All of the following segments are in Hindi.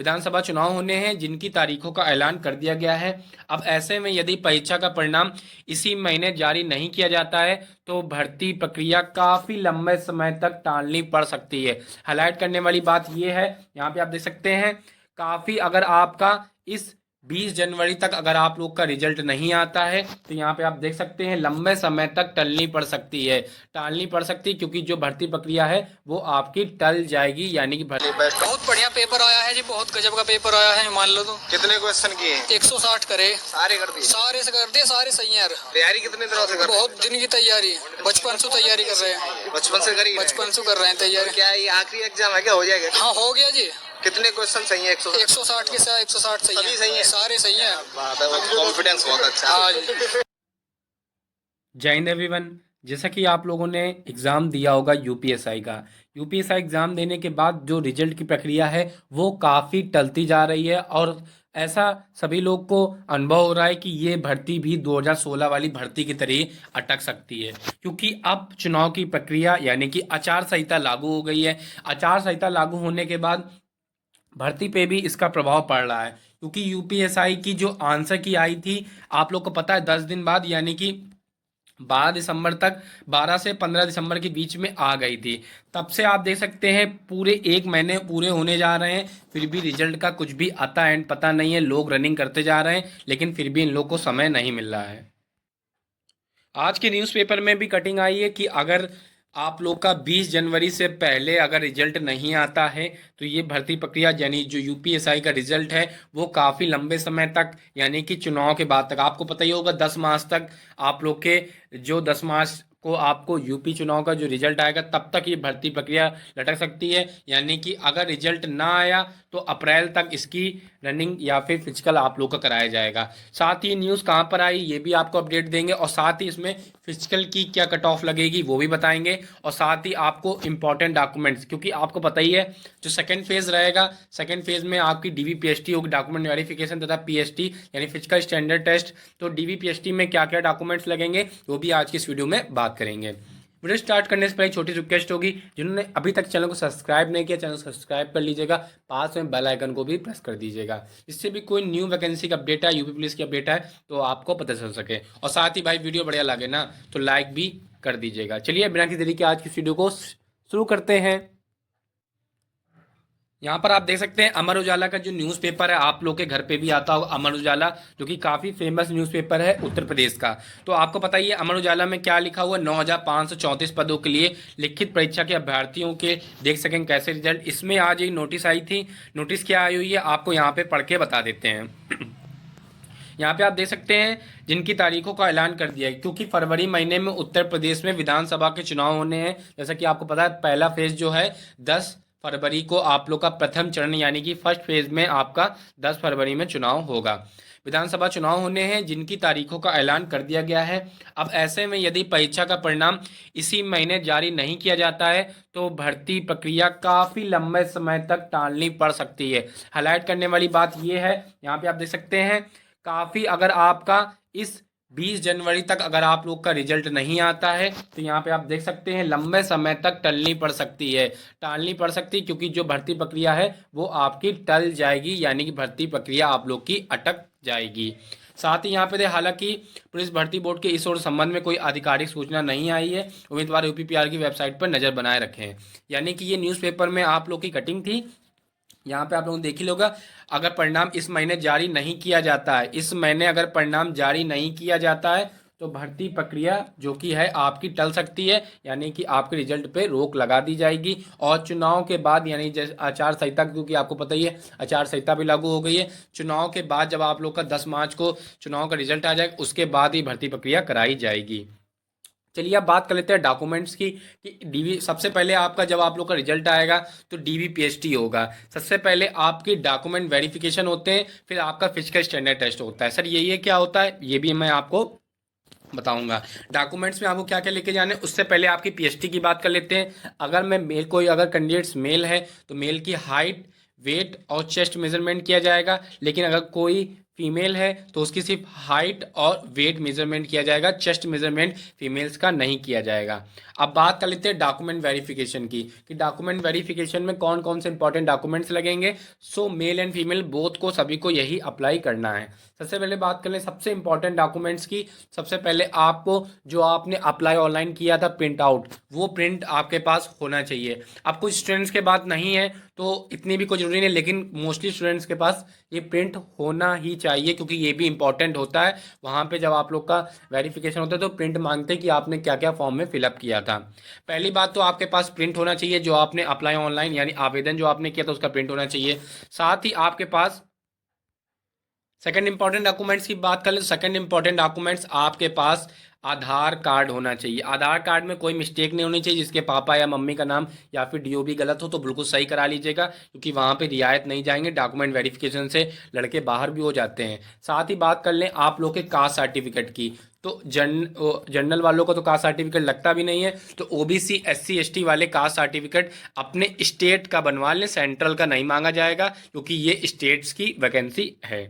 विधानसभा चुनाव होने हैं जिनकी तारीखों का ऐलान कर दिया गया है। अब ऐसे में यदि परीक्षा का परिणाम इसी महीने जारी नहीं किया जाता है तो भर्ती प्रक्रिया काफी लंबे समय तक टालनी पड़ सकती है। हाईलाइट करने वाली बात यह है, यहाँ पे आप देख सकते हैं, काफी अगर आपका इस 20 जनवरी तक अगर आप लोग का रिजल्ट नहीं आता है तो यहाँ पे आप देख सकते हैं लंबे समय तक टलनी पड़ सकती है, टालनी पड़ सकती है, क्योंकि जो भर्ती प्रक्रिया है वो आपकी टल जाएगी। यानी कि बहुत बढ़िया पेपर आया है जी, बहुत गजब का पेपर आया है। मान लो तो कितने क्वेश्चन किए? 160 करे। सारे कर दिए? सारे से कर दिए, सारे सही है यार। तैयारी कितने दिनों से कर रहे हैं? बहुत दिन की तैयारी, बचपन से तैयारी कर रहे हैं। बचपन से करी? बचपन से कर रहे हैं तैयारी। क्या ये आखिरी एग्जाम है, क्या हो जाएगा? हाँ हो गया जी। कितने क्वेश्चन सही है? 160 के साथ 160 सही सभी सही है? सारे सही है। कॉन्फिडेंस बहुत अच्छा है। हाँ जी। जय हिंद एवरीवन। जैसा कि आप लोगों ने एग्ज़ाम दिया होगा यूपीएसआई का, यूपीएसआई एग्ज़ाम देने के बाद जो रिजल्ट की प्रक्रिया है वो काफ़ी टलती जा रही है और ऐसा सभी लोग को अनुभव हो रहा है कि ये भर्ती भी 2016 वाली भर्ती की तरह अटक सकती है, क्योंकि अब चुनाव की प्रक्रिया यानी कि आचार संहिता लागू हो गई है। आचार संहिता लागू होने के बाद भर्ती पे भी इसका प्रभाव पड़ रहा है, क्योंकि यूपीएसआई की जो आंसर की आई थी, आप लोग को पता है 10 दिन बाद यानी कि 12 दिसंबर तक, 12 से 15 दिसंबर के बीच में आ गई थी। तब से आप देख सकते हैं पूरे एक महीने पूरे होने जा रहे हैं, फिर भी रिजल्ट का कुछ भी आता एंड पता नहीं है। लोग रनिंग करते जा रहे हैं लेकिन फिर भी इन लोग को समय नहीं मिल रहा है। आज के न्यूज़पेपर में भी कटिंग आई है कि अगर आप लोग का 20 जनवरी से पहले अगर रिजल्ट नहीं आता है तो ये भर्ती प्रक्रिया यानी जो यूपीएसआई का रिजल्ट है वो काफ़ी लंबे समय तक यानी कि चुनाव के बाद तक, आपको पता ही होगा 10 मार्च तक आप लोग के, जो 10 मार्च को आपको यूपी चुनाव का जो रिजल्ट आएगा तब तक ये भर्ती प्रक्रिया लटक सकती है। यानी कि अगर रिजल्ट ना आया तो अप्रैल तक इसकी रनिंग या फिर फिजिकल आप लोग का कराया जाएगा। साथ ही न्यूज़ कहाँ पर आई ये भी आपको अपडेट देंगे और साथ ही इसमें फिजिकल की क्या कट ऑफ लगेगी वो भी बताएंगे। और साथ ही आपको इंपॉर्टेंट डॉक्यूमेंट्स, क्योंकि आपको पता ही है जो सेकंड फेज रहेगा, सेकंड फेज में आपकी डीवीपीएसटी होगी, डॉक्यूमेंट वेरिफिकेशन, तथा पीएसटी यानी फिजिकल स्टैंडर्ड टेस्ट। तो डीवीपीएसटी में क्या क्या डॉक्यूमेंट्स लगेंगे वो भी आज की इस वीडियो में बात करेंगे। वीडियो स्टार्ट करने से पहले छोटी रिक्वेस्ट होगी, जिन्होंने अभी तक चैनल को सब्सक्राइब नहीं किया चैनल को सब्सक्राइब कर लीजिएगा, पास में बेल आइकन को भी प्रेस कर दीजिएगा, इससे भी कोई न्यू वैकेंसी का अपडेट है, यूपी पुलिस की अपडेट है तो आपको पता चल सके। और साथ ही भाई वीडियो बढ़िया लगे ना तो लाइक भी कर दीजिएगा। चलिए बिना किसी देरी के आज की वीडियो को शुरू करते हैं। यहाँ पर आप देख सकते हैं अमर उजाला का जो न्यूज़पेपर है, आप लोग के घर पे भी आता होगा अमर उजाला, जो कि काफ़ी फेमस न्यूज़पेपर है उत्तर प्रदेश का। तो आपको पता ही है अमर उजाला में क्या लिखा हुआ, 9,534 पदों के लिए लिखित परीक्षा के अभ्यर्थियों के देख सकें कैसे रिजल्ट। इसमें आज एक नोटिस आई थी, नोटिस क्या आई हुई है आपको यहाँ पे पढ़ के बता देते हैं। यहाँ पे आप देख सकते हैं जिनकी तारीखों का ऐलान कर दिया है, क्योंकि फरवरी महीने में उत्तर प्रदेश में विधानसभा के चुनाव होने हैं। जैसा कि आपको पता है पहला फेज जो है 10 फरवरी को आप लोग का प्रथम चरण यानी कि फर्स्ट फेज में आपका 10 फरवरी में चुनाव होगा। विधानसभा चुनाव होने हैं जिनकी तारीखों का ऐलान कर दिया गया है। अब ऐसे में यदि परीक्षा का परिणाम इसी महीने जारी नहीं किया जाता है तो भर्ती प्रक्रिया काफ़ी लंबे समय तक टालनी पड़ सकती है। हाईलाइट करने वाली बात यह है, यहाँ पे आप देख सकते हैं, काफ़ी अगर आपका इस 20 जनवरी तक अगर आप लोग का रिजल्ट नहीं आता है तो यहाँ पे आप देख सकते हैं लंबे समय तक टलनी पड़ सकती है, टालनी पड़ सकती है, क्योंकि जो भर्ती प्रक्रिया है वो आपकी टल जाएगी, यानी कि भर्ती प्रक्रिया आप लोग की अटक जाएगी। साथ ही यहाँ पे हालांकि पुलिस भर्ती बोर्ड के इस और संबंध में कोई आधिकारिक सूचना नहीं आई है, उम्मीदवार यूपीपीआर की वेबसाइट पर नज़र बनाए रखें। यानी कि ये न्यूज़पेपर में आप लोग की कटिंग थी। यहाँ पे आप लोगों ने देख ही होगा, अगर परिणाम इस महीने जारी नहीं किया जाता है, इस महीने अगर परिणाम जारी नहीं किया जाता है तो भर्ती प्रक्रिया जो कि है आपकी टल सकती है, यानी कि आपके रिजल्ट पे रोक लगा दी जाएगी। और चुनाव के बाद यानी जैसे आचार संहिता, क्योंकि आपको पता ही है आचार संहिता भी लागू हो गई है, चुनाव के बाद जब आप लोग का 10 मार्च को चुनाव का रिजल्ट आ जाएगा उसके बाद ही भर्ती प्रक्रिया कराई जाएगी। चलिए अब बात कर लेते हैं डॉक्यूमेंट्स की कि डीवी सबसे पहले आपका जब आप लोग का रिजल्ट आएगा तो डीवीपीएसटी होगा। सबसे पहले आपकी डॉक्यूमेंट वेरिफिकेशन होते हैं, फिर आपका फिजिकल स्टैंडर्ड टेस्ट होता है। सर ये क्या होता है ये भी मैं आपको बताऊंगा। डॉक्यूमेंट्स में आपको क्या क्या लेके जाने, उससे पहले आपकी पीएसटी की बात कर लेते हैं। अगर मैं मेल कोई अगर कैंडिडेट्स मेल है तो मेल की हाइट, वेट और चेस्ट मेजरमेंट किया जाएगा। लेकिन अगर कोई फीमेल है तो उसकी सिर्फ हाइट और वेट मेजरमेंट किया जाएगा, चेस्ट मेजरमेंट फीमेल्स का नहीं किया जाएगा। अब बात कर लेते हैं डॉक्यूमेंट वेरिफिकेशन की, कि डॉक्यूमेंट वेरिफिकेशन में कौन कौन से इंपॉर्टेंट डॉक्यूमेंट्स लगेंगे। सो मेल एंड फीमेल बोथ को, सभी को यही अप्लाई करना है। सबसे पहले बात कर लें सबसे इंपॉर्टेंट डॉक्यूमेंट्स की। सबसे पहले आपको जो आपने अप्लाई ऑनलाइन किया था प्रिंट आउट, वो प्रिंट आपके पास होना चाहिए। अब कुछ स्टूडेंट्स के पास नहीं है तो इतनी भी कोई जरूरी नहीं, लेकिन मोस्टली स्टूडेंट्स के पास ये प्रिंट होना ही चाहिए, क्योंकि ये भी इंपॉर्टेंट होता है। वहाँ पे जब आप लोग का वेरिफिकेशन होता है तो प्रिंट मांगते हैं कि आपने क्या क्या फॉर्म में फिलअप किया था। पहली बात तो आपके पास प्रिंट होना चाहिए, जो आपने अप्लाई ऑनलाइन यानी आवेदन जो आपने किया था उसका प्रिंट होना चाहिए। साथ ही आपके पास सेकंड इंपॉर्टेंट डॉक्यूमेंट्स की बात कर ले, सेकंड इंपॉर्टेंट डॉक्यूमेंट्स आपके पास आधार कार्ड होना चाहिए। आधार कार्ड में कोई मिस्टेक नहीं होनी चाहिए, जिसके पापा या मम्मी का नाम या फिर डीओबी गलत हो तो बिल्कुल सही करा लीजिएगा, क्योंकि वहाँ पे रियायत नहीं जाएंगे, डॉक्यूमेंट वेरिफिकेशन से लड़के बाहर भी हो जाते हैं। साथ ही बात कर लें आप लोग के कास्ट सर्टिफिकेट की, तो जनरल वालों को तो कास्ट सर्टिफिकेट लगता भी नहीं है, तो ओबीसी एससी एसटी वाले कास्ट सर्टिफिकेट अपने स्टेट का बनवा लें, सेंट्रल का नहीं मांगा जाएगा, क्योंकि ये स्टेट्स की वैकेंसी है।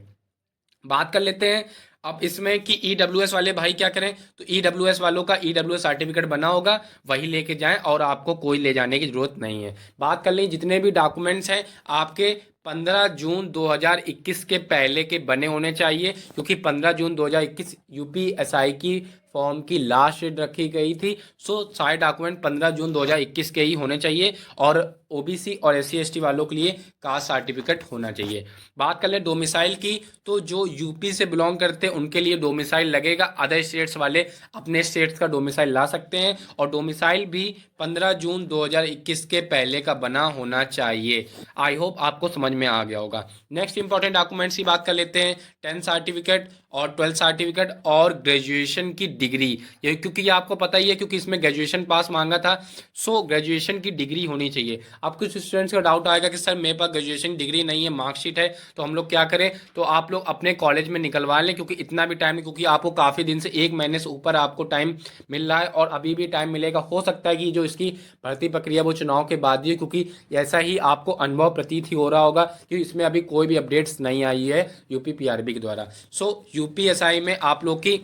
बात कर लेते हैं अब इसमें कि ईडब्ल्यूएस वाले भाई क्या करें, तो ईडब्ल्यूएस वालों का ईडब्ल्यूएस सर्टिफिकेट बना होगा, वही लेके जाएं और आपको कोई ले जाने की जरूरत नहीं है। बात कर लें जितने भी डॉक्यूमेंट्स हैं आपके 15 जून 2021 के पहले के बने होने चाहिए, क्योंकि 15 जून 2021 यूपीएसआई की फॉर्म की लास्ट डेट रखी गई थी। सो सारे डॉक्यूमेंट 15 जून 2021 के ही होने चाहिए, और ओबीसी और एससी एसटी वालों के लिए कास्ट सर्टिफिकेट होना चाहिए। बात कर ले डोमिसाइल की, तो जो यूपी से बिलोंग करते हैं उनके लिए डोमिसाइल लगेगा, अदर स्टेट्स वाले अपने स्टेट्स का डोमिसाइल ला सकते हैं, और डोमिसाइल भी 15 जून 2021 के पहले का बना होना चाहिए। आई होप आपको समझ में आ गया होगा। नेक्स्ट इंपॉर्टेंट डॉक्यूमेंट्स की बात कर लेते हैं, 10th सर्टिफिकेट और 12th सर्टिफिकेट और ग्रेजुएशन की डिग्री। ये क्योंकि ये आपको पता ही है, क्योंकि इसमें ग्रेजुएशन पास मांगा था, सो ग्रेजुएशन की डिग्री होनी चाहिए। अब कुछ स्टूडेंट्स का डाउट आएगा कि सर मेरे पास ग्रेजुएशन डिग्री नहीं है, मार्कशीट है, तो हम लोग क्या करें, तो आप लोग अपने कॉलेज में निकलवा लें, क्योंकि इतना भी टाइम नहीं, क्योंकि आपको काफ़ी दिन से 1 महीने से ऊपर आपको टाइम मिल रहा है, और अभी भी टाइम मिलेगा। हो सकता है कि जो इसकी भर्ती प्रक्रिया वो चुनाव के बाद ही, क्योंकि ऐसा ही आपको अनुभव प्रतीत ही हो रहा होगा कि इसमें अभी कोई भी अपडेट्स नहीं आई है यूपी पीआरबी के द्वारा। सो यूपीएसआई में आप लोग की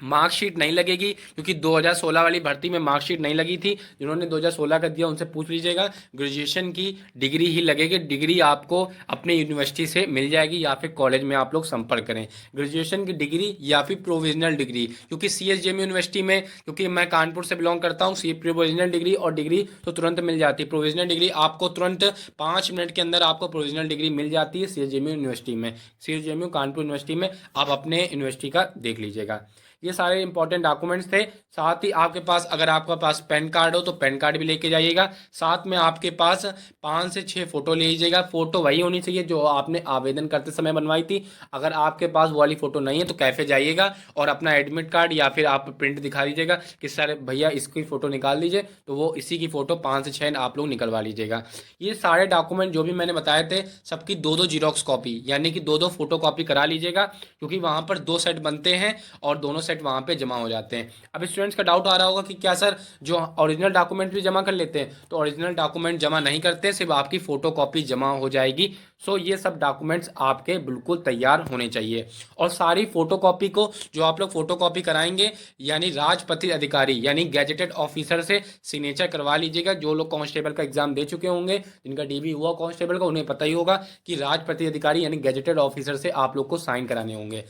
मार्कशीट नहीं लगेगी, क्योंकि 2016 वाली भर्ती में मार्कशीट नहीं लगी थी। जिन्होंने 2016 का दिया उनसे पूछ लीजिएगा, ग्रेजुएशन की डिग्री ही लगेगी। डिग्री आपको अपने यूनिवर्सिटी से मिल जाएगी, या फिर कॉलेज में आप लोग संपर्क करें। ग्रेजुएशन की डिग्री या फिर प्रोविजनल डिग्री, क्योंकि सीएसजेएम यूनिवर्सिटी में, क्योंकि मैं कानपुर से बिलोंग करता हूँ, प्रोविजनल डिग्री और डिग्री तो तुरंत मिल जाती है। प्रोविजनल डिग्री आपको तुरंत 5 मिनट के अंदर आपको प्रोविजनल डिग्री मिल जाती है सीएसजेएम यूनिवर्सिटी में। सीएसजेएम कानपुर यूनिवर्सिटी में आप अपने यूनिवर्सिटी का देख लीजिएगा। ये सारे इंपॉर्टेंट डॉक्यूमेंट्स थे। साथ ही आपके पास, अगर आपके पास पैन कार्ड हो तो पैन कार्ड भी लेके जाइएगा। साथ में आपके पास 5 से 6 फोटो ले लीजिएगा। फोटो वही होनी चाहिए जो आपने आवेदन करते समय बनवाई थी। अगर आपके पास वो वाली फोटो नहीं है तो कैफे जाइएगा और अपना एडमिट कार्ड या फिर आप प्रिंट दिखा दीजिएगा कि सर भैया इसकी फ़ोटो निकाल दीजिए, तो वो इसी की फ़ोटो 5 से 6 आप लोग निकलवा लीजिएगा। ये सारे डॉक्यूमेंट जो भी मैंने बताए थे सबकी 2-2 जीरोक्स कॉपी, यानी कि 2-2 फोटो कॉपी करा लीजिएगा, क्योंकि वहाँ पर 2 सेट बनते हैं और दोनों सेट वहाँ पे जमा हो जाते हैं। अब स्टूडेंट्स का डाउट आ रहा होगा कि क्या सर जो ओरिजिनल डॉक्यूमेंट भी जमा कर लेते हैं, तो ओरिजिनल डॉक्यूमेंट जमा नहीं करते, सिर्फ आपकी फ़ोटो कॉपी जमा हो जाएगी। सो ये सब डॉक्यूमेंट्स आपके बिल्कुल तैयार होने चाहिए। और सारी फ़ोटो कॉपी को जो आप लोग फ़ोटो कॉपी कराएंगे, यानी राजपत्रित अधिकारी यानी गैजेटेड ऑफिसर से सिग्नेचर करवा लीजिएगा। जो लोग कांस्टेबल का एग्जाम दे चुके होंगे, जिनका डीबी हुआ कांस्टेबल का, उन्हें पता ही होगा कि राजपत्रित अधिकारी यानी गैजेटेड ऑफिसर से आप लोग को साइन कराने होंगे।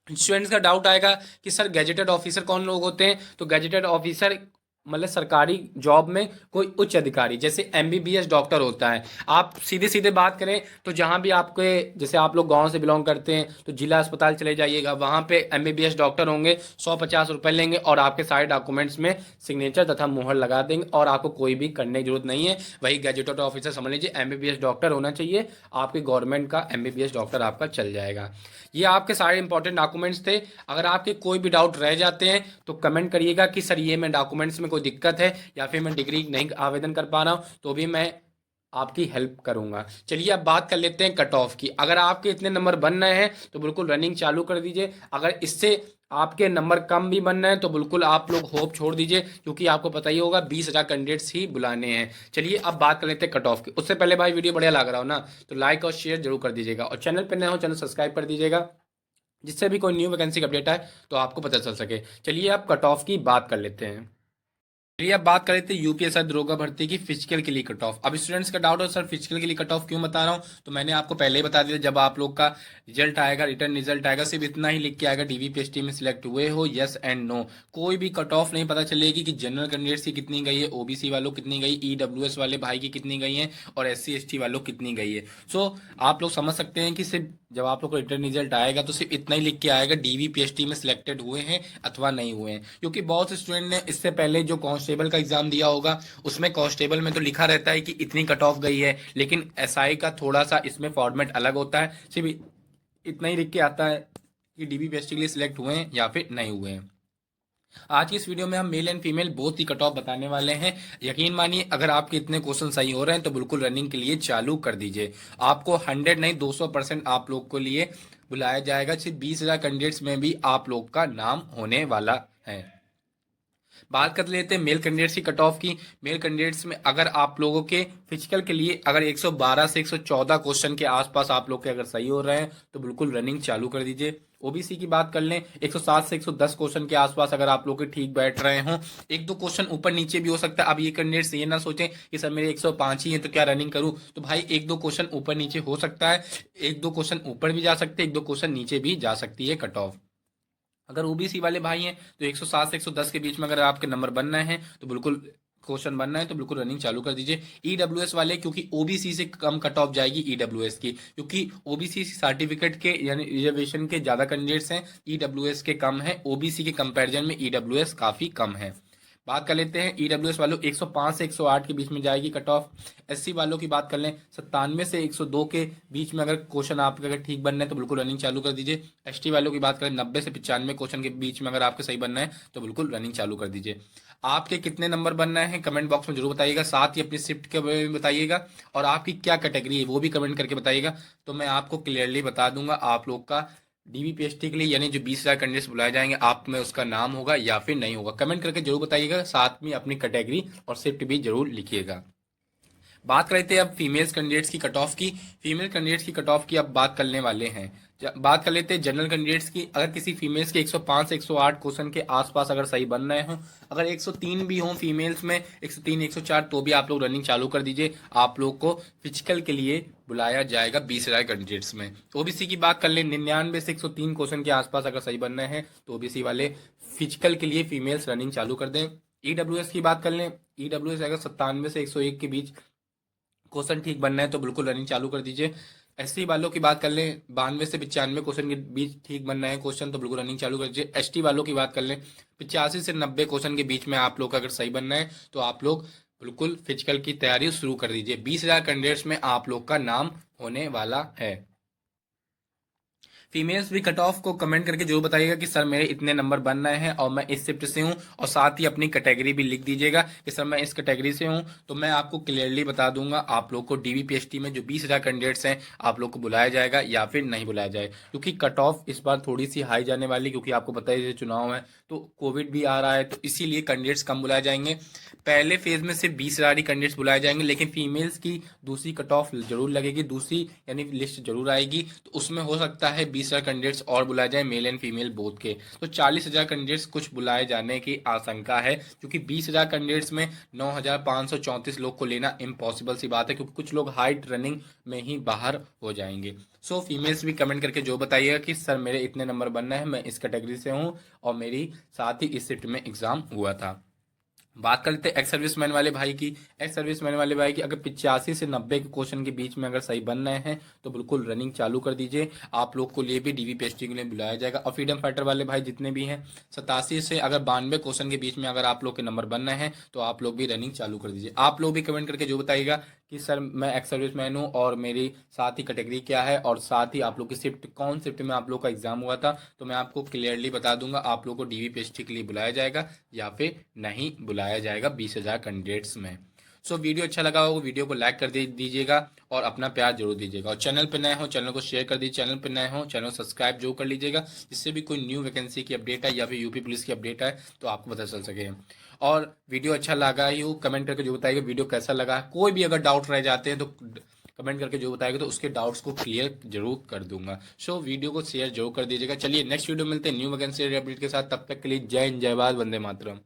स्टूडेंट्स का डाउट आएगा कि सर गैजेटेड ऑफिसर कौन लोग होते हैं, तो गैजेटेड ऑफिसर मतलब सरकारी जॉब में कोई उच्च अधिकारी, जैसे एमबीबीएस डॉक्टर होता है। आप सीधे सीधे बात करें तो जहाँ भी आपके, जैसे आप लोग गांव से बिलोंग करते हैं तो जिला अस्पताल चले जाइएगा, वहाँ पे एमबीबीएस डॉक्टर होंगे, 150 रुपये लेंगे और आपके सारे डॉक्यूमेंट्स में सिग्नेचर तथा मुहर लगा देंगे और आपको कोई भी करने की जरूरत नहीं है। वही गैजेटेड ऑफिसर समझ लीजिए एमबीबीएस डॉक्टर होना चाहिए, आपके गवर्नमेंट का एमबीबीएस डॉक्टर आपका चल जाएगा। ये आपके सारे इंपॉर्टेंट डॉक्यूमेंट्स थे। अगर आपके कोई भी डाउट रह जाते हैं तो कमेंट करिएगा कि सर ये मैं डॉक्यूमेंट्स में कोई दिक्कत है या फिर मैं डिग्री नहीं आवेदन कर पा रहा हूँ, तो भी मैं आपकी हेल्प करूंगा। चलिए अब बात कर लेते हैं कट ऑफ की। अगर आपके इतने नंबर बन रहे हैं तो बिल्कुल रनिंग चालू कर दीजिए। अगर इससे आपके नंबर कम भी बन रहे हैं तो बिल्कुल आप लोग होप छोड़ दीजिए, क्योंकि आपको पता ही होगा 20,000 कैंडिडेट्स ही बुलाने हैं। चलिए अब बात कर लेते हैं कट ऑफ की। उससे पहले भाई वीडियो बढ़िया लग रहा हो ना तो लाइक और शेयर जरूर कर दीजिएगा, और चैनल पर नए हो चैनल सब्सक्राइब कर दीजिएगा, जिससे भी कोई न्यू वैकेंसी का अपडेट आए तो आपको पता चल सके। चलिए अब कट ऑफ की बात कर लेते हैं। चलिए अब बात कर लेते हैं यूपीएससी दरोगा भर्ती की फिजिकल के लिए कट ऑफ। अब स्टूडेंट्स का डाउट है सर फिजिकल के लिए कट ऑफ क्यों बता रहा हूँ, तो मैंने आपको पहले ही बता दिया। जब आप लोग का रिजल्ट आएगा, रिटर्न रिजल्ट आएगा, सिर्फ इतना ही लिख के आएगा डीवीपीएसटी में सिलेक्ट हुए हो यस एंड नो। कोई भी कट ऑफ नहीं पता चलेगी कि जनरल कैंडिडेट्स की कितनी गई है, ओबीसी वालों कितनी गई, ईडब्ल्यूएस वाले भाई की कितनी गई है, और एससी एसटी वालों कितनी गई है। सो आप लोग समझ सकते हैं कि सिर्फ जब आप लोग को रिटर्न रिजल्ट आएगा तो सिर्फ इतना ही लिख के आएगा डीवीपीएसटी में सिलेक्टेड हुए हैं अथवा नहीं हुए हैं। क्योंकि बहुत से स्टूडेंट ने इससे पहले जो कांस्टेबल का एग्जाम दिया होगा उसमें कांस्टेबल में तो लिखा रहता है कि इतनी कट ऑफ गई है, लेकिन एसआई का थोड़ा सा इसमें फॉर्मेट अलग होता है। सिर्फ इतना ही लिख के आता है कि डीवीपीएसटी के लिए सिलेक्ट हुए हैं या फिर नहीं हुए हैं। आज की इस वीडियो में हम male and female both he cut off बताने वाले हैं। यकीन मानिए अगर आपके इतने क्वेश्चन सही हो रहे हैं तो बिल्कुल रनिंग के लिए चालू कर दीजिए। आपको 100 नहीं 200% आप लोग को लिए बुलाया जाएगा। सिर्फ 20,000 कैंडिडेट्स में भी आप लोग का नाम होने वाला है। बात कर लेते हैं मेल कैंडिडेट्स की कट ऑफ की। मेल कैंडिडेट्स में अगर आप लोगों के फिजिकल के लिए अगर 112 से 114 क्वेश्चन के आसपास आप लोग के अगर सही हो रहे हैं तो बिल्कुल रनिंग चालू कर दीजिए। ओबीसी की बात कर लें 107 से 110 क्वेश्चन के आसपास अगर आप लोग के ठीक बैठ रहे हों, एक दो क्वेश्चन ऊपर नीचे भी हो सकता है। अब ये कैंडिडेट्स ये ना सोचें कि सर मेरे 105 ही है तो क्या रनिंग करूं, तो भाई एक दो क्वेश्चन ऊपर नीचे हो सकता है, एक दो क्वेश्चन ऊपर भी जा सकते हैं, एक दो क्वेश्चन नीचे भी जा सकती है कट ऑफ। अगर ओबीसी वाले भाई हैं तो 107 से 110 के बीच में अगर आपके नंबर बनना है तो बिल्कुल क्वेश्चन बनना है तो बिल्कुल रनिंग चालू कर दीजिए। ईडब्ल्यूएस वाले क्योंकि ओबीसी से कम कट ऑफ जाएगी ईडब्ल्यूएस की, क्योंकि ओबीसी सर्टिफिकेट के यानी रिजर्वेशन के ज्यादा कैंडिडेट्स हैं, ईडब्ल्यूएस के कम है। ओबीसी के कंपैरिजन में ईडब्ल्यूएस काफी कम है। बात कर लेते हैं ईडब्ल्यूएस वालों 105 से 108 के बीच में जाएगी कट ऑफ। एससी वालों की बात कर लें 97 से 102 के बीच में अगर क्वेश्चन आपके अगर ठीक बनना है तो बिल्कुल रनिंग चालू कर दीजिए। एसटी वालों की बात करें 90 से 95 क्वेश्चन के बीच में अगर आपके सही बनना है तो बिल्कुल रनिंग चालू कर दीजिए। आपके कितने नंबर बनना है कमेंट बॉक्स में जरूर बताइएगा, साथ ही अपनी शिफ्ट के बारे में बताइएगा, और आपकी क्या कैटेगरी है वो भी कमेंट करके बताइएगा, तो मैं आपको क्लियरली बता दूंगा आप लोग का डीवीपीएसटी के लिए यानी जो 20,000 कैंडिडेट्स बुलाए जाएंगे आप में उसका नाम होगा या फिर नहीं होगा। कमेंट करके जरूर बताइएगा, साथ में अपनी कैटेगरी और शिफ्ट भी जरूर लिखिएगा। बात कर रहे थे अब फीमेल्स कैंडिडेट्स की कट ऑफ की। फीमेल कैंडिडेट्स की कट ऑफ की अब बात करने वाले हैं। बात कर लेते हैं जनरल कैंडिडेट्स की। अगर किसी फीमेल्स के 105 से 108 क्वेश्चन के आसपास अगर सही बन रहे हो, अगर 103 भी हो फीमेल्स में 103 104 तो भी आप लोग रनिंग चालू कर दीजिए। आप लोग को फिजिकल के लिए बुलाया जाएगा 20,000 कैंडिडेट्स में। ओबीसी की बात कर ले 99 से 103 क्वेश्चन के आसपास अगर सही बन रहे हैं तो ओबीसी वाले फिजिकल के लिए फीमेल्स रनिंग चालू कर दें। ईडब्ल्यूएस की बात कर लें, ईडब्ल्यूएस अगर 97 से 101 के बीच क्वेश्चन ठीक बनना है तो बिल्कुल रनिंग चालू कर दीजिए। एसटी वालों की बात कर लें 92 से 95 क्वेश्चन के बीच ठीक बनना है क्वेश्चन तो बिल्कुल रनिंग चालू कर दीजिए। एसटी वालों की बात कर लें 85 से 90 क्वेश्चन के बीच में आप लोग का अगर सही बनना है तो आप लोग बिल्कुल फिजिकल की तैयारी शुरू कर दीजिए। 20,000 कैंडिडेट्स में आप लोग का नाम होने वाला है। फीमेल्स भी कट ऑफ को कमेंट करके जरूर बताइएगा कि सर मेरे इतने नंबर बन रहे हैं और मैं इस शिफ्ट से हूं, और साथ ही अपनी कैटेगरी भी लिख दीजिएगा कि सर मैं इस कैटेगरी से हूं, तो मैं आपको क्लियरली बता दूंगा आप लोग को डीवीपीएसटी में जो 20,000 कैंडिडेट्स हैं आप लोग को बुलाया जाएगा या फिर नहीं बुलाया जाए। क्योंकि कट ऑफ इस बार थोड़ी सी हाई जाने वाली, क्योंकि आपको पता है चुनाव है तो कोविड भी आ रहा है तो इसीलिए कैंडिडेट्स कम बुलाए जाएंगे। पहले फेज में सिर्फ 20,000 ही कैंडिडेट्स बुलाए जाएंगे, लेकिन फीमेल्स की दूसरी कट ऑफ जरूर लगेगी, दूसरी यानी लिस्ट जरूर आएगी, तो उसमें हो सकता है 20,000 कैंडिडेट्स और बुलाए जाए मेल एंड फीमेल बोथ के। तो 40,000 कैंडिडेट्स कुछ बुलाए जाने की आशंका है, क्योंकि 20,000 कैंडिडेट्स में 9,534 लोग को लेना इम्पॉसिबल सी बात है, क्योंकि कुछ लोग हाइट रनिंग में ही बाहर हो जाएंगे। सो फीमेल्स भी कमेंट करके जो बताइएगा कि सर मेरे इतने नंबर बनना है, मैं इस कैटेगरी से हूँ और मेरी साथ ही इस शिफ्ट में एग्जाम हुआ था। बात करते हैं एक्स सर्विसमैन वाले भाई की। एक्स सर्विसमैन वाले भाई की अगर 85 से 90 के क्वेश्चन के बीच में अगर सही बन रहे हैं तो बिल्कुल रनिंग चालू कर दीजिए। आप लोग को लिए भी डीवीपीएसटी के लिए बुलाया जाएगा। और फ्रीडम फाइटर वाले भाई जितने भी हैं 87 से अगर 92 क्वेश्चन के बीच में अगर आप लोग के नंबर बन रहे हैं तो आप लोग भी रनिंग चालू कर दीजिए। आप लोग भी कमेंट करके जो बताइएगा कि सर मैं एक्स सर्विसमैन हूँ और मेरी साथ ही कैटेगरी क्या है, और साथ ही आप लोग की शिफ्ट कौन शिफ्ट में आप लोग का एग्जाम हुआ था, तो मैं आपको क्लियरली बता दूंगा आप लोग को डीवीपीएसटी के लिए बुलाया जाएगा या फिर नहीं बुलाया जाएगा 20,000 कैंडिडेट्स में। सो वीडियो अच्छा लगा हो वीडियो को लाइक कर दीजिएगा और अपना प्यार जरूर दीजिएगा, और चैनल पर नए हो चैनल को शेयर कर दीजिए, चैनल पर नए हो चैनल सब्सक्राइब जरूर कर लीजिएगा, जिससे भी कोई न्यू वैकेंसी की अपडेट है या फिर यूपी पुलिस की अपडेट है तो आपको पता चल सके। और वीडियो अच्छा लगा ही हो कमेंट करके जो बताइएगा वीडियो कैसा लगा, कोई भी अगर डाउट रह जाते हैं तो कमेंट करके जो बताएगा तो उसके डाउट्स को क्लियर जरूर कर दूंगा। सो वीडियो को शेयर जरूर कर दीजिएगा। चलिए नेक्स्ट वीडियो मिलते हैं न्यू वैकेंसी अपडेट के साथ, तब तक के लिए जय हिंद जय भारत वंदे मातरम।